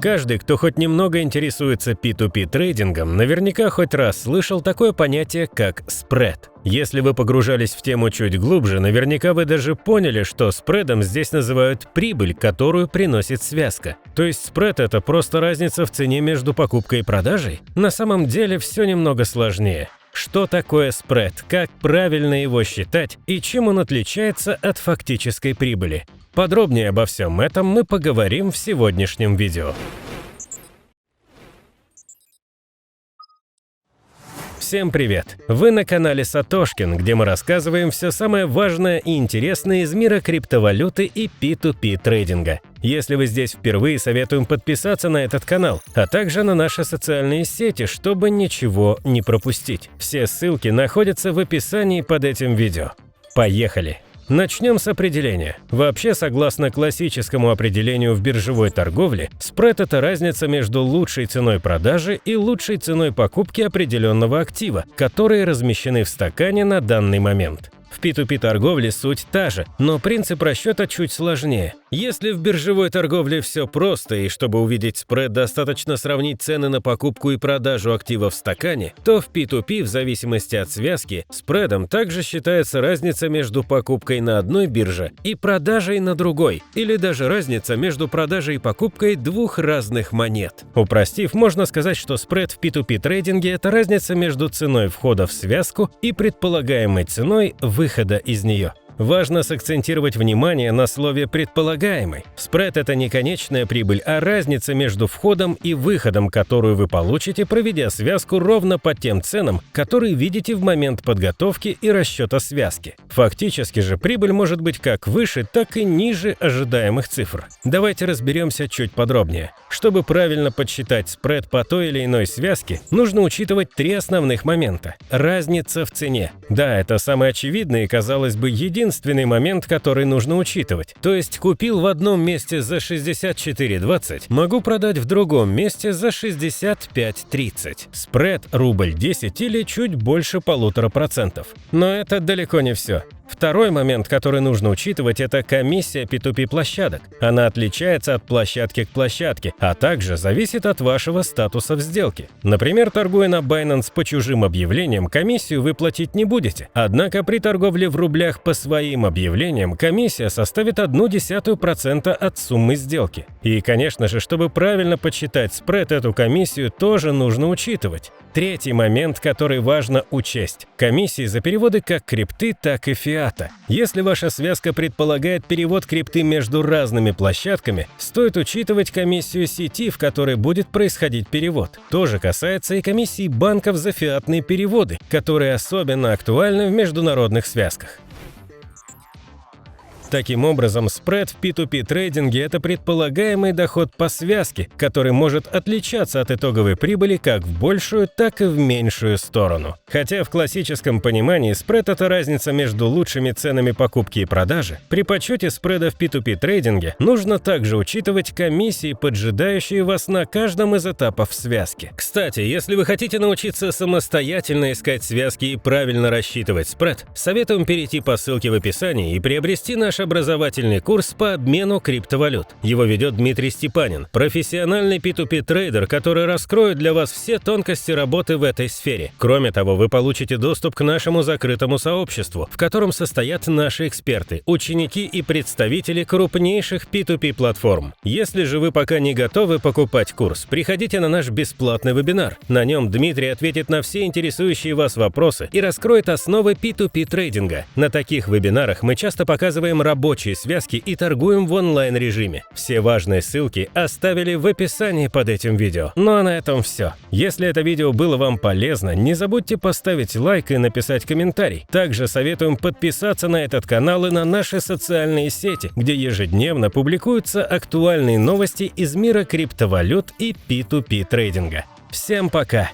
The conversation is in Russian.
Каждый, кто хоть немного интересуется P2P трейдингом, наверняка хоть раз слышал такое понятие, как спред. Если вы погружались в тему чуть глубже, наверняка вы даже поняли, что спредом здесь называют прибыль, которую приносит связка. То есть спред – это просто разница в цене между покупкой и продажей? На самом деле все немного сложнее. Что такое спред, как правильно его считать и чем он отличается от фактической прибыли? Подробнее обо всем этом мы поговорим в сегодняшнем видео. Всем привет! Вы на канале Сатошкин, где мы рассказываем все самое важное и интересное из мира криптовалюты и P2P трейдинга. Если вы здесь впервые, советуем подписаться на этот канал, а также на наши социальные сети, чтобы ничего не пропустить. Все ссылки находятся в описании под этим видео. Поехали! Начнем с определения. Вообще, согласно классическому определению в биржевой торговле, спред – это разница между лучшей ценой продажи и лучшей ценой покупки определенного актива, которые размещены в стакане на данный момент. В P2P торговле суть та же, но принцип расчета чуть сложнее. Если в биржевой торговле все просто, и чтобы увидеть спред, достаточно сравнить цены на покупку и продажу актива в стакане, то в P2P, в зависимости от связки, спредом также считается разница между покупкой на одной бирже и продажей на другой, или даже разница между продажей и покупкой двух разных монет. Упростив, можно сказать, что спред в P2P трейдинге – это разница между ценой входа в связку и предполагаемой ценой выхода из нее. Важно сакцентировать внимание на слове «предполагаемый». Спред – это не конечная прибыль, а разница между входом и выходом, которую вы получите, проведя связку ровно по тем ценам, которые видите в момент подготовки и расчета связки. Фактически же прибыль может быть как выше, так и ниже ожидаемых цифр. Давайте разберемся чуть подробнее. Чтобы правильно подсчитать спред по той или иной связке, нужно учитывать три основных момента. Разница в цене. Да, это самый очевидный и, казалось бы, единственный момент, который нужно учитывать. То есть купил в одном месте за 64.20, могу продать в другом месте за 65.30. Спред рубль 10 или чуть больше 1,5%. Но это далеко не все. Второй момент, который нужно учитывать, это комиссия P2P площадок. Она отличается от площадки к площадке, а также зависит от вашего статуса в сделке. Например, торгуя на Binance по чужим объявлениям, комиссию вы платить не будете. Однако при торговле в рублях по своим объявлениям комиссия составит 0,1% от суммы сделки. И, конечно же, чтобы правильно подсчитать спред, эту комиссию тоже нужно учитывать. Третий момент, который важно учесть – комиссии за переводы как крипты, так и фиата. Если ваша связка предполагает перевод крипты между разными площадками, стоит учитывать комиссию сети, в которой будет происходить перевод. Тоже касается и комиссии банков за фиатные переводы, которые особенно актуальны в международных связках. Таким образом, спред в P2P трейдинге – это предполагаемый доход по связке, который может отличаться от итоговой прибыли как в большую, так и в меньшую сторону. Хотя в классическом понимании спред – это разница между лучшими ценами покупки и продажи, при подсчете спреда в P2P трейдинге нужно также учитывать комиссии, поджидающие вас на каждом из этапов связки. Кстати, если вы хотите научиться самостоятельно искать связки и правильно рассчитывать спред, советуем перейти по ссылке в описании и приобрести наш образовательный курс по обмену криптовалют. Его ведет Дмитрий Степанин, профессиональный P2P трейдер, который раскроет для вас все тонкости работы в этой сфере. Кроме того, вы получите доступ к нашему закрытому сообществу, в котором состоят наши эксперты, ученики и представители крупнейших P2P платформ. Если же вы пока не готовы покупать курс, приходите на наш бесплатный вебинар. На нем Дмитрий ответит на все интересующие вас вопросы и раскроет основы P2P трейдинга. На таких вебинарах мы часто показываем рабочие связки и торгуем в онлайн-режиме. Все важные ссылки оставили в описании под этим видео. Ну а на этом все. Если это видео было вам полезно, не забудьте поставить лайк и написать комментарий. Также советуем подписаться на этот канал и на наши социальные сети, где ежедневно публикуются актуальные новости из мира криптовалют и P2P трейдинга. Всем пока!